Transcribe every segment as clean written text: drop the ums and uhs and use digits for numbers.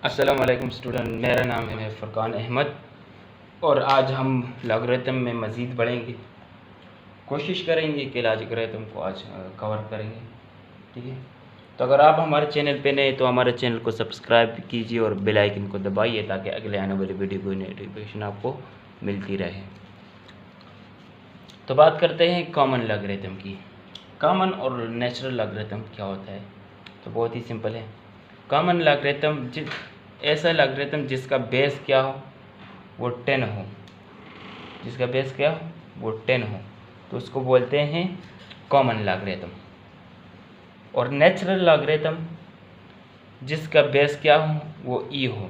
अस्सलाम वालेकुम स्टूडेंट, मेरा नाम है फ़ुरकान अहमद और आज हम लॉगरिथम में मज़ीद बढ़ेंगे। कोशिश करेंगे कि लॉगरिथम को आज कवर करेंगे। ठीक है, तो अगर आप हमारे चैनल पे नए तो हमारे चैनल को सब्सक्राइब कीजिए और बेल आइकन को दबाइए ताकि अगले आने वाली वीडियो की नोटिफिकेशन आपको मिलती रहे। तो बात करते हैं कॉमन लॉगरिथम की। कॉमन और नेचुरल लॉगरिथम क्या होता है? तो बहुत ही सिंपल है। कॉमन लॉगरिथम ऐसा लॉगरिथम जिसका बेस क्या हो, वो 10 हो। जिसका बेस क्या हो, वो 10 हो, तो उसको बोलते हैं कॉमन लॉगरिथम। और नेचुरल लॉगरिथम जिसका बेस क्या हो, वो ई हो।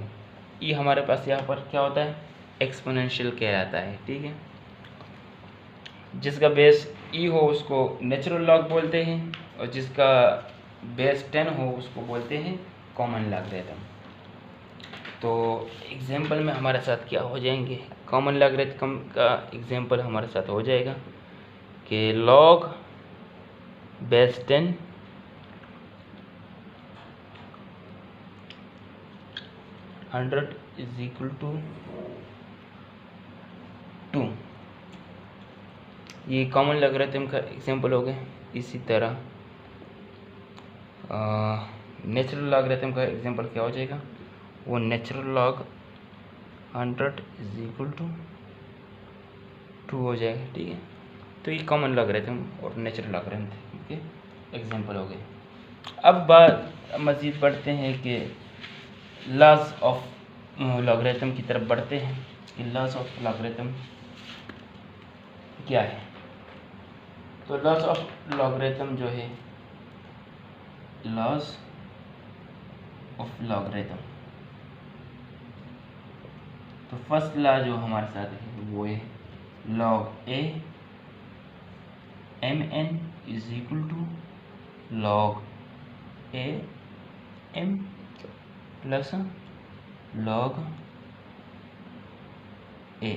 ई हमारे पास यहाँ पर क्या होता है, एक्सपोनेंशियल कहलाता है। ठीक है, जिसका बेस ई हो उसको नेचुरल लॉग बोलते हैं और जिसका बेस 10 हो उसको बोलते हैं कॉमन लॉगरिथम। तो एग्जाम्पल में हमारे साथ क्या हो जाएंगे, कॉमन लॉगरिथम का एग्जाम्पल हमारे साथ हो जाएगा कि log base 10 100 is equal to 2। ये कॉमन लॉगरिथम का एग्जाम्पल हो गया। इसी तरह नेचुरल लॉगरिथम का एग्जाम्पल क्या हो जाएगा, वो natural log 100 is equal to 2 हो जाएगा। ठीक है, तो ये कॉमन लॉगरिथम और नेचुरल लॉगरिथम के एग्जाम्पल हो गए। अब बात मज़ीद बढ़ते हैं कि लॉज ऑफ लॉगरिथम की तरफ बढ़ते हैं कि लॉज ऑफ लॉगरिथम क्या है। तो लॉज ऑफ लॉगरिथम जो है, लॉज ऑफ लॉगरिथम, तो फर्स्ट लॉ जो हमारे साथ है वो है log a m n is equal to log a m plus log a.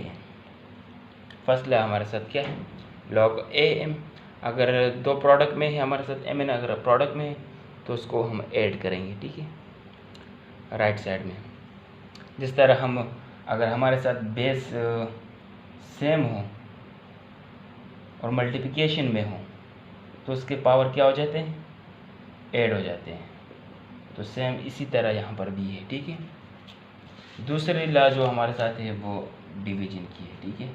First law हमारे साथ क्या है, लॉग ए एम। अगर दो प्रोडक्ट में है हमारे साथ एम एन, अगर प्रोडक्ट में है तो उसको हम ऐड करेंगे। ठीक है, राइट साइड में। जिस तरह हम अगर हमारे साथ बेस सेम हो और मल्टीप्लिकेशन में हो तो उसके पावर क्या हो जाते हैं, ऐड हो जाते हैं। तो सेम इसी तरह यहाँ पर भी है। ठीक है, दूसरी लॉ जो हमारे साथ है वो डिवीजन की है। ठीक है,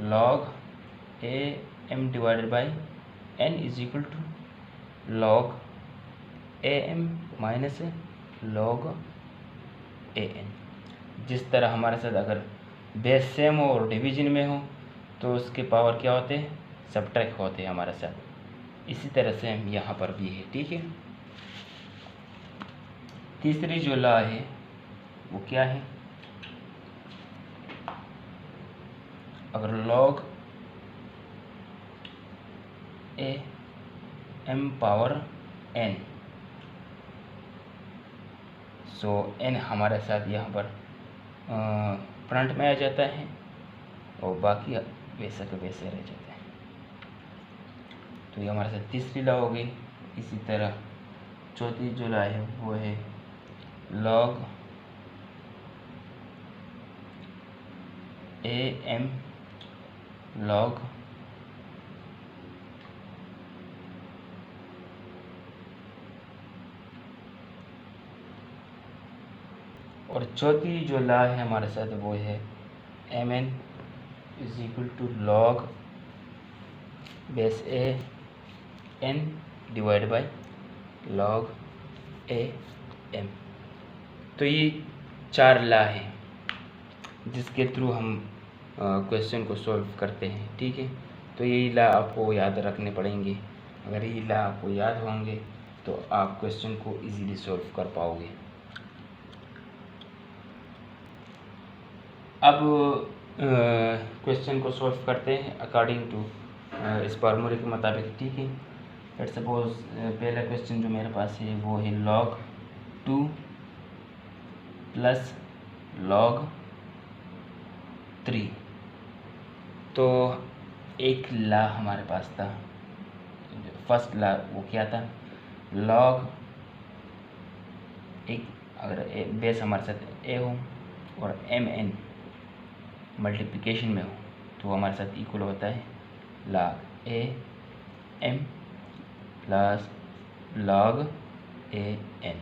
log a m divided by n is equal to log a m minus log a n. जिस तरह हमारे साथ अगर बेस सेम हो और डिवीजन में हो तो उसके पावर क्या होते हैं, सब्ट्रैक्ट होते हैं हमारे साथ। इसी तरह से हम यहाँ पर भी है। ठीक है, तीसरी जो लॉ है वो क्या है, अगर log a m power n, so n हमारे साथ यहाँ पर फ्रंट में आ जाता है और बाकी वैसा के वैसे रह जाते हैं। तो ये हमारे साथ तीसरी लॉ हो गई। इसी तरह चौथी जो लॉ है वो है लॉग ए एम लॉग और चौथी जो लॉ है हमारे साथ वो है m n is equal to log base a n divide by log a m. तो ये 4 लॉ हैं जिसके थ्रू हम क्वेश्चन को सॉल्व करते हैं। ठीक है, तो यही लॉ आपको याद रखने पड़ेंगे। अगर ये लॉ आपको याद होंगे तो आप क्वेश्चन को इजीली सॉल्व कर पाओगे। अब क्वेश्चन को सॉल्व करते हैं अकॉर्डिंग टू इस फार्मूले के मुताबिक। ठीक है, लेट्स सपोज पहला क्वेश्चन जो मेरे पास है वो है log 2 प्लस log 3। तो एक लॉ हमारे पास था, फर्स्ट लॉ वो क्या था, log एक अगर बेस हमारे साथ ए हो और एम एन मल्टीप्लिकेशन में हो तो हमारे साथ इक्वल होता है log a m plus log a n.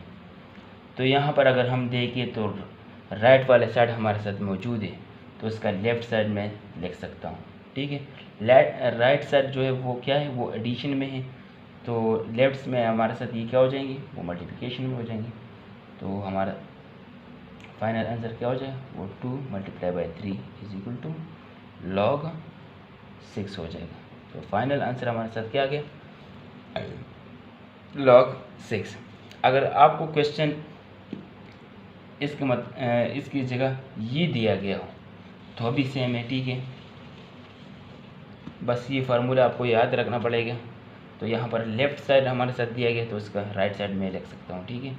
तो यहाँ पर अगर हम देखें तो राइट वाले साइड हमारे साथ मौजूद है, तो इसका लेफ़्ट साइड में लिख सकता हूँ, ठीक है। राइट साइड जो है वो क्या है, वो एडिशन में है, तो लेफ्ट में हमारे साथ ये क्या हो जाएंगे, वो मल्टीप्लिकेशन में हो जाएंगे। तो हमारा फाइनल आंसर क्या हो जाएगा, वो 2 × 3 = log 6 हो जाएगा। तो फाइनल आंसर हमारे साथ क्या आ गया, log 6। अगर आपको क्वेश्चन इसकी जगह ये दिया गया हो तो भी सेम है, ठीक है। बस ये फार्मूला आपको याद रखना पड़ेगा। तो यहाँ पर लेफ़्ट साइड हमारे साथ दिया गया तो इसका राइट साइड में लिख सकता हूँ, ठीक है।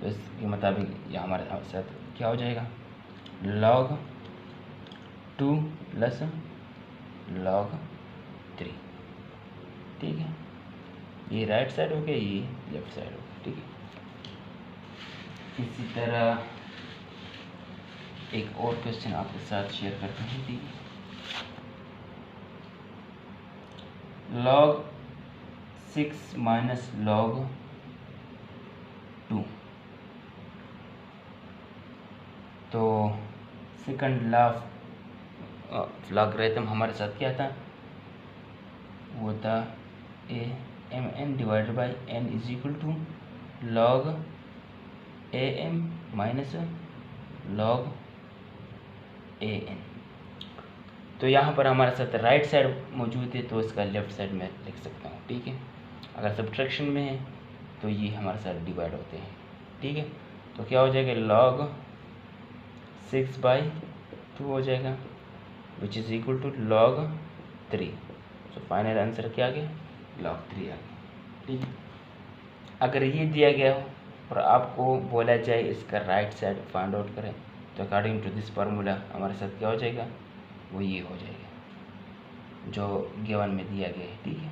तो इसके मुताबिक ये हमारे साथ क्या हो जाएगा, log 2 + log 3, ठीक है। ये राइट साइड हो गया, ये लेफ़्ट साइड हो गया, ठीक है। इसी तरह एक और क्वेश्चन आपके साथ शेयर करते हैं, ठीक है। log 6 - log 2, तो सेकंड लॉगरिथम हमारे साथ क्या था, वो था AMN / n = log AM - log AN। तो यहाँ पर हमारे साथ राइट साइड मौजूद है तो इसका लेफ़्ट साइड में लिख सकता हूँ, ठीक है। अगर सब्ट्रैक्शन में है तो ये हमारे साथ डिवाइड होते हैं, ठीक है। तो क्या हो जाएगा, log 6/2 हो जाएगा, which is equal to log 3। तो फाइनल आंसर क्या आ गया, log 3 आ गया, ठीक है। अगर ये दिया गया हो और आपको बोला जाए इसका राइट साइड फाइंड आउट करें, तो अकॉर्डिंग टू दिस फार्मूला हमारे साथ क्या हो जाएगा, वो ये हो जाएगा जो गिवन में दिया गया है, ठीक है।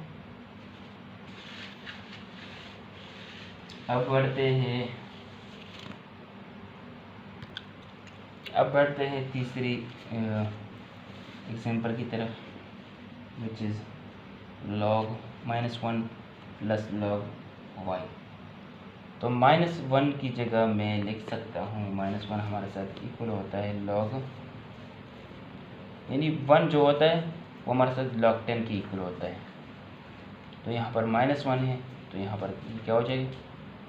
अब बढ़ते हैं तीसरी एग्जांपल की तरफ, which is log -1 + log y। तो -1 की जगह मैं लिख सकता हूँ, -1 हमारे साथ इक्वल होता है log, यानी 1 जो होता है वो हमारे साथ log 10 की इक्वल होता है। तो यहाँ पर -1 है तो यहाँ पर क्या हो जाएगा,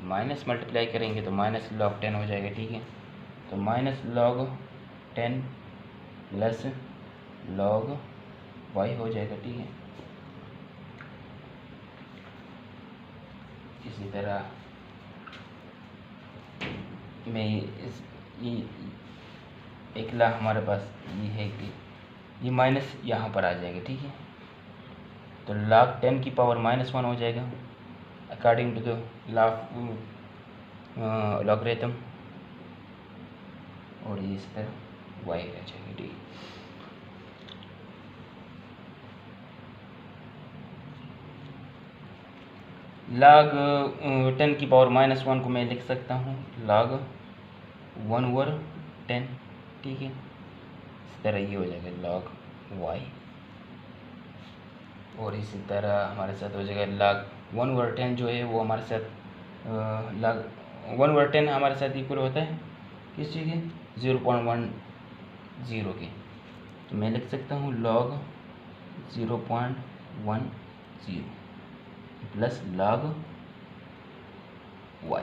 माइनस मल्टीप्लाई करेंगे तो -log 10 हो जाएगा, ठीक है। तो -log 10 + log y हो जाएगा, ठीक है। इसी तरह मैं ये अगला हमारे पास ये है कि ये माइनस यहाँ पर आ जाएगा, ठीक है। तो log 10 की पावर -1 हो जाएगा अकॉर्डिंग टू द लॉगरिथम, और ये इस तरह y रह जाएगा, ठीक है। log 10 की पावर -1 को मैं लिख सकता हूँ log 1/10, ठीक है। इस तरह ये हो जाएगा log y, और इसी तरह हमारे साथ हो जाएगा log 1/10 जो है वो हमारे साथ log 1/10 हमारे साथ इक्वल होता है किस चीज़ के, 0.10 के। तो मैं लिख सकता हूँ log 0.10 प्लस log y।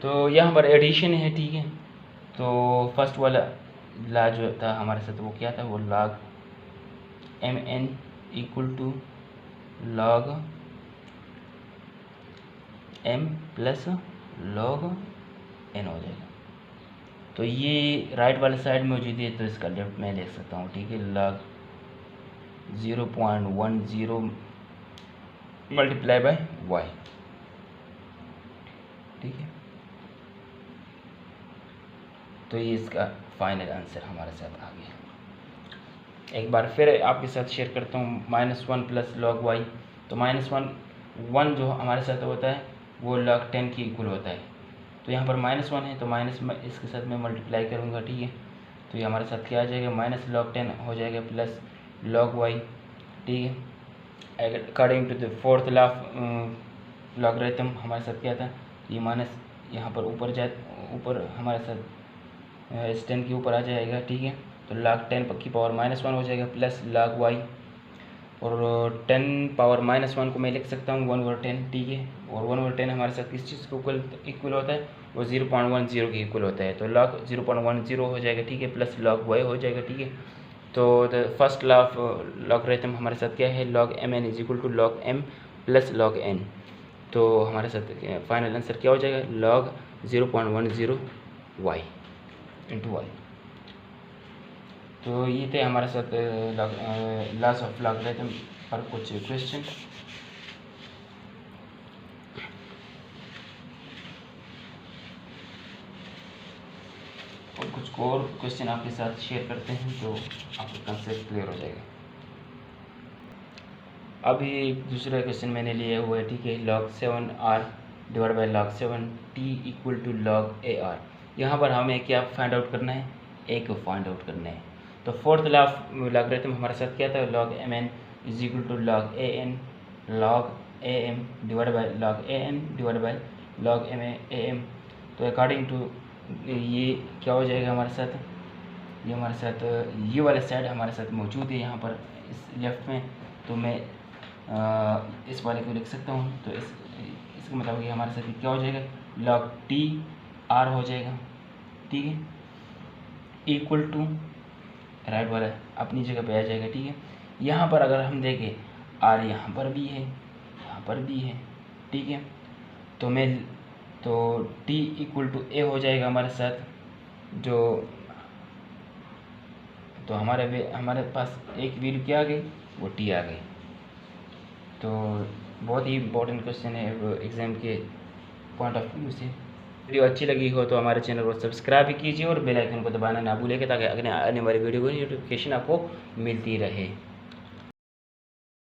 तो यहाँ पर एडिशन है, ठीक है। तो फर्स्ट वाला ला जो था हमारे साथ वो क्या था, वो log mn = log m + log n हो जाएगा। तो ये राइट वाले साइड में मौजूद है तो इसका लेफ्ट में लिख सकता हूँ, ठीक है। log 0.10 मल्टीप्लाई बाय y, ठीक है। तो ये इसका फाइनल आंसर हमारे साथ आ गया। एक बार फिर आपके साथ शेयर करता हूँ -1 + log y। तो -1 1 जो हमारे साथ होता है वो log 10 के इक्वल होता है। तो यहाँ पर -1 है तो माइनस में इसके साथ मैं मल्टीप्लाई करूँगा, ठीक है। तो ये हमारे साथ क्या आ जाएगा, -log 10 हो जाएगा प्लस log y, ठीक है। According to the fourth law of logarithm हमारे साथ क्या था, ये माइनस यहाँ पर ऊपर हमारे साथ इस 10 के ऊपर आ जाएगा, ठीक है। तो log 10 की पावर -1 हो जाएगा प्लस log y, और 10 पावर -1 को मैं लिख सकता हूँ 1/10, ठीक है। और 1/10 हमारे साथ किस चीज़ को इक्वल होता है, वो 0.10 के इक्वल होता है। तो log 0.10 हो जाएगा, ठीक है, प्लस log y हो जाएगा, ठीक है। तो the first law of logarithm हमारे साथ क्या है, log mn is equal to log m plus log n। तो हमारे साथ फाइनल आंसर क्या हो जाएगा, log 0.10 y इंटू y। तो ये थे हमारे साथ लॉस ऑफ लॉगरिथम पर कुछ क्वेश्चन। और कुछ और क्वेश्चन आपके साथ शेयर करते हैं तो आपका कंसेप्ट क्लियर हो जाएगा। अभी दूसरा क्वेश्चन मैंने लिया हुआ है, ठीक है, log 7r divide by log 7t equal to log ar। यहाँ पर हमें क्या फाइंड आउट करना है, a को फाइंड आउट करना है। तो फोर्थ लॉ ऑफ लॉगरिथम हमारे साथ क्या था, log mn is equal to log an log am divide by log an divide by log am। तो अकॉर्डिंग टू ये क्या हो जाएगा हमारे साथ, ये हमारे साथ ये वाला साइड हमारे साथ मौजूद है यहाँ पर इस लेफ्ट में। तो मैं इस वाले को लिख सकता हूँ। तो इसका मतलब ये हमारे साथ क्या हो जाएगा, log t r हो जाएगा, ठीक है, इक्वल टू राइट वाला अपनी जगह पे आ जाएगा, ठीक है। यहाँ पर अगर हम देखें r यहाँ पर भी है, यहाँ पर भी है, ठीक है। तो t इक्वल टू a हो जाएगा हमारे साथ जो, तो हमारे पास एक वैल्यू क्या आ गई, वो t आ गई। तो बहुत ही इंपॉर्टेंट क्वेश्चन है एग्ज़ाम के पॉइंट ऑफ व्यू से। वीडियो अच्छी लगी हो तो हमारे चैनल को सब्सक्राइब भी कीजिए और बेल आइकन को दबाना ना भूलिएगा ताकि अगले आने वाली वीडियो की नोटिफिकेशन आपको मिलती रहे।